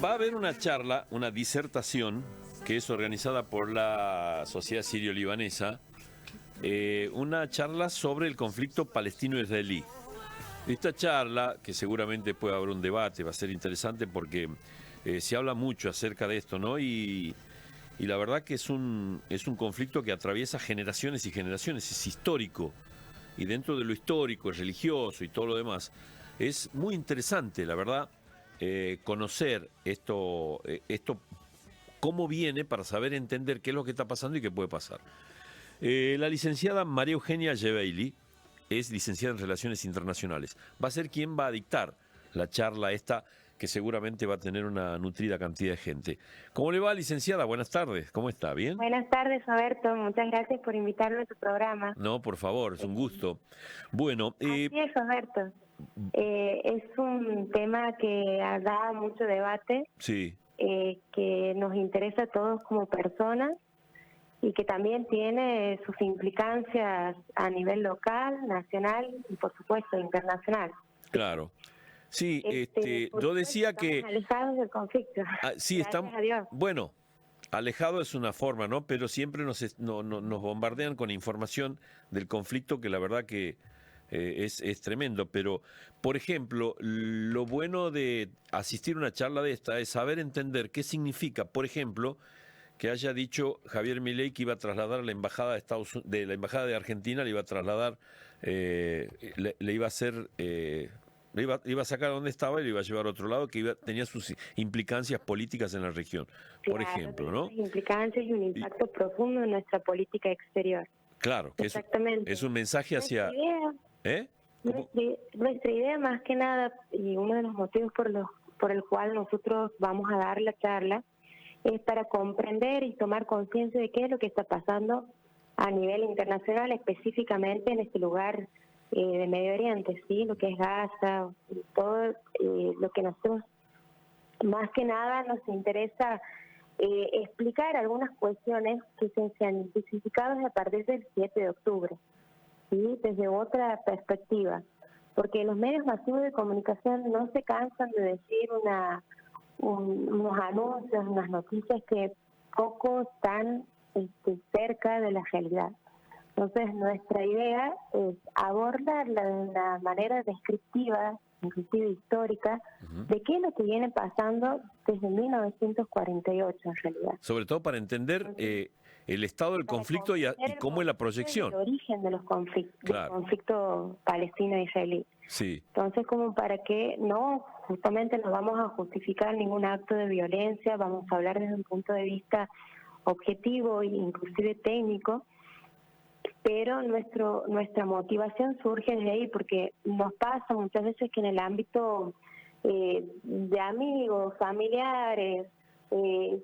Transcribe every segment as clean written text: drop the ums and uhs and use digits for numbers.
Va a haber una charla, una disertación, que es organizada por la Sociedad Sirio-Libanesa, una charla sobre el conflicto palestino-israelí. Esta charla, que seguramente puede haber un debate, va a ser interesante porque se habla mucho acerca de esto, ¿no? Y la verdad que es un conflicto que atraviesa generaciones y generaciones, es histórico. Y dentro de lo histórico, es religioso y todo lo demás, es muy interesante, la verdad, conocer esto, cómo viene para saber entender qué es lo que está pasando y qué puede pasar. La licenciada María Eugenia Gebeili es licenciada en Relaciones Internacionales. Va a ser quien va a dictar la charla esta, que seguramente va a tener una nutrida cantidad de gente. ¿Cómo le va, licenciada? Buenas tardes. ¿Cómo está? ¿Bien? Buenas tardes, Roberto. Muchas gracias por invitarme a tu programa. No, por favor, es un gusto. Bueno, Así es, Roberto. Es un tema que da mucho debate, sí, que nos interesa a todos como personas y que también tiene sus implicancias a nivel local, nacional y, por supuesto, internacional. claro. Sí, Por yo supuesto, decía que... estamos alejados del conflicto. sí, Gracias estamos... a Dios. Bueno, alejado es una forma, ¿no? Pero siempre nos bombardean con información del conflicto que la verdad que es tremendo. Pero, por ejemplo, lo bueno de asistir a una charla de esta es saber entender qué significa, por ejemplo, que haya dicho Javier Milei que iba a trasladar a la embajada de la embajada de Argentina, le iba a trasladar, le iba a hacer, iba a sacar donde estaba y le iba a llevar a otro lado, que tenía sus implicancias políticas en la región, por Claro, ejemplo, tiene ¿no? unas implicancias y un impacto profundo en nuestra política exterior. Claro, que Exactamente. es un mensaje Nuestra hacia... idea, ¿Eh? ¿Cómo? nuestra idea más que nada, y uno de los motivos por el cual nosotros vamos a dar la charla, es para comprender y tomar conciencia de qué es lo que está pasando a nivel internacional, específicamente en este lugar de Medio Oriente, ¿sí? Lo que es Gaza, todo lo que nosotros más que nada nos interesa explicar algunas cuestiones que se han intensificado a partir del 7 de octubre, ¿sí? Desde otra perspectiva, porque los medios masivos de comunicación no se cansan de decir unos anuncios, unas noticias que poco están cerca de la realidad. Entonces, nuestra idea es abordarla de una manera descriptiva, inclusive histórica, de qué es lo que viene pasando desde 1948 en realidad. Sobre todo para entender el estado del Para conflicto y comprender el cómo es la contexto y el proyección. origen de los conflictos, del Claro, conflicto palestino-israelí. sí, Entonces, como para que no, justamente no vamos a justificar ningún acto de violencia, vamos a hablar desde un punto de vista objetivo e inclusive técnico, pero nuestra motivación surge de ahí, porque nos pasa muchas veces que en el ámbito de amigos, familiares,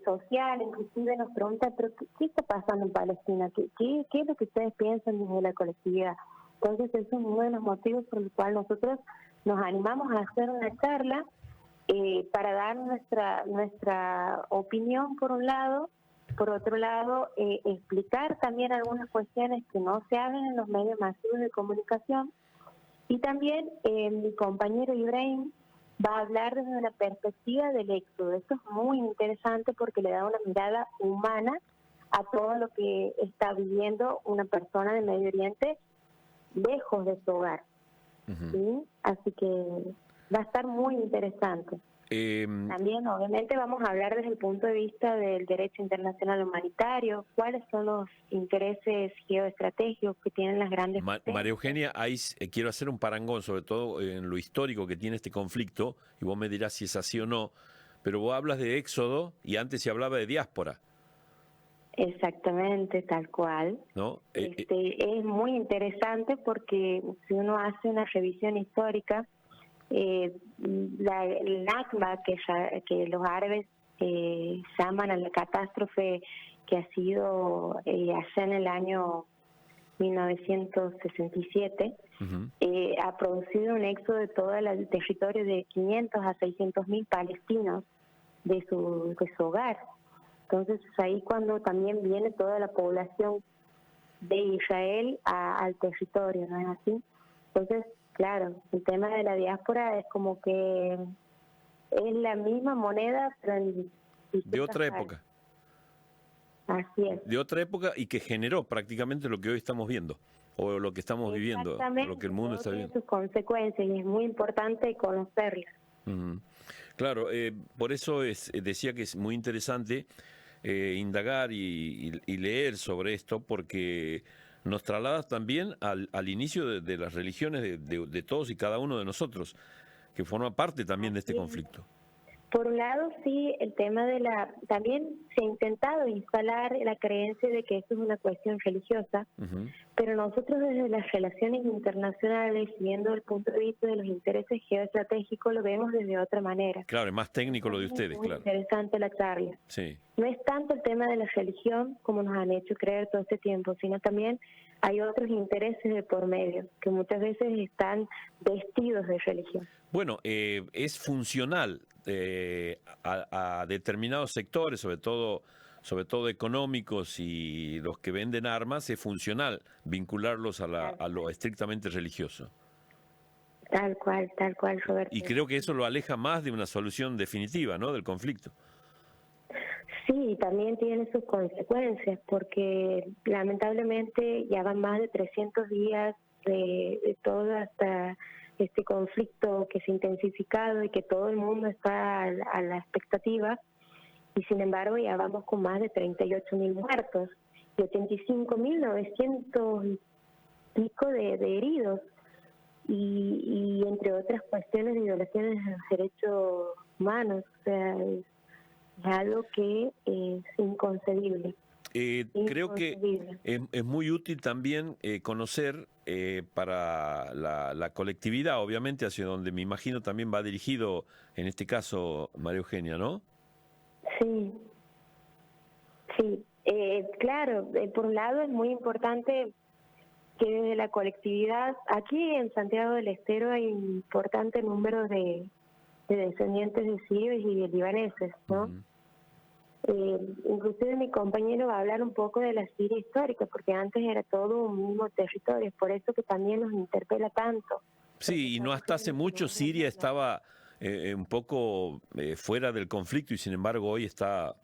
social, inclusive nos preguntan, pero ¿qué está pasando en Palestina? ¿Qué es lo que ustedes piensan desde la colectividad? Entonces, ese es uno de los motivos por el cual nosotros nos animamos a hacer una charla para dar nuestra opinión por un lado, por otro lado, explicar también algunas cuestiones que no se hablan en los medios masivos de comunicación, y también mi compañero Ibrahim va a hablar desde la perspectiva del éxodo. Esto es muy interesante porque le da una mirada humana a todo lo que está viviendo una persona de Medio Oriente lejos de su hogar. ¿Sí? Así que va a estar muy interesante. También, obviamente, vamos a hablar desde el punto de vista del derecho internacional humanitario, cuáles son los intereses geoestratégicos que tienen las grandes potencias. María Eugenia, ahí quiero hacer un parangón, sobre todo en lo histórico que tiene este conflicto, y vos me dirás si es así o no, pero vos hablas de éxodo y antes se hablaba de diáspora. Exactamente, tal cual. ¿No? Es muy interesante porque si uno hace una revisión histórica, el Nakba, que los árabes llaman a la catástrofe que ha sido allá en el año 1967, ha producido un éxodo de todo el territorio de 500 a 600 mil palestinos de su hogar. Entonces, es ahí cuando también viene toda la población de Israel al territorio, ¿no es así? Entonces, claro, el tema de la diáspora es como que Es la misma moneda, pero en De distintas otra partes. época. Así es. De otra época y que generó prácticamente lo que hoy estamos viendo, o lo que estamos viviendo, o lo que el mundo todo está tiene viendo. sus consecuencias y es muy importante conocerlas. Ujú. Claro, por eso decía que es muy interesante indagar y leer sobre esto, porque nos traslada también al inicio de las religiones de todos y cada uno de nosotros, que forma parte también de este Así es. conflicto. Por un lado, sí, el tema de también se ha intentado instalar la creencia de que esto es una cuestión religiosa, Ujú. pero nosotros desde las relaciones internacionales, viendo el punto de vista de los intereses geoestratégicos, lo vemos desde otra manera. Claro, es más técnico lo de ustedes, Muy claro. interesante la charla. Sí. No es tanto el tema de la religión como nos han hecho creer todo este tiempo, sino también hay otros intereses de por medio que muchas veces están vestidos de religión. Bueno, es funcional a determinados sectores, sobre todo económicos y los que venden armas, es funcional vincularlos a lo estrictamente religioso. Tal cual, Roberto. Y creo que eso lo aleja más de una solución definitiva, ¿no?, del conflicto. Sí, también tiene sus consecuencias, porque lamentablemente ya van más de 300 días de todo hasta este conflicto que se ha intensificado y que todo el mundo está a la expectativa, y sin embargo ya vamos con más de 38.000 muertos y 85.900 y pico de heridos, y entre otras cuestiones de violaciones de los derechos humanos. O sea, es algo que es inconcebible. Creo que es muy útil también conocer para la colectividad, obviamente, hacia donde me imagino también va dirigido, en este caso, María Eugenia, ¿no? Sí, sí. Claro, por un lado es muy importante que desde la colectividad, aquí en Santiago del Estero hay un importante número de descendientes de sirios y de libaneses, ¿no? Ujú. Inclusive mi compañero va a hablar un poco de la Siria histórica, porque antes era todo un mismo territorio, es por eso que también nos interpela tanto. Sí, y no hasta hace mucho Siria estaba un poco fuera del conflicto y sin embargo hoy está,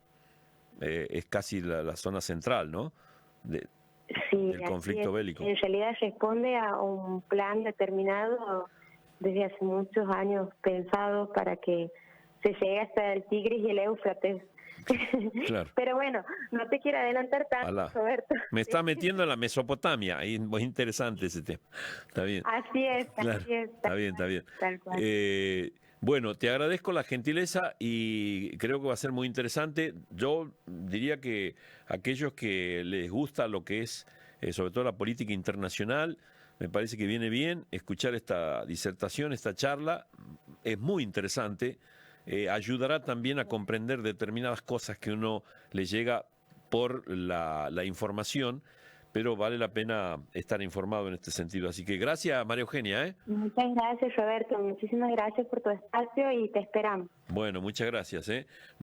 es casi la zona central, ¿no?, Sí, del así conflicto es. bélico. En realidad responde a un plan determinado desde hace muchos años pensado para que se llegue hasta el Tigris y el Éufrates. Claro. Pero bueno, no te quiero adelantar tanto, Alá. Roberto. Me está metiendo en la Mesopotamia, ahí es muy interesante ese tema. Está bien. Así es, Claro, así es. está bien, está bien. Tal cual. Bueno, te agradezco la gentileza y creo que va a ser muy interesante. Yo diría que aquellos que les gusta lo que es, sobre todo la política internacional, me parece que viene bien escuchar esta disertación, esta charla. Es muy interesante. Ayudará también a comprender determinadas cosas que uno le llega por la información, pero vale la pena estar informado en este sentido. Así que gracias, María Eugenia. Muchas gracias, Roberto. Muchísimas gracias por tu espacio y te esperamos. Bueno, muchas gracias.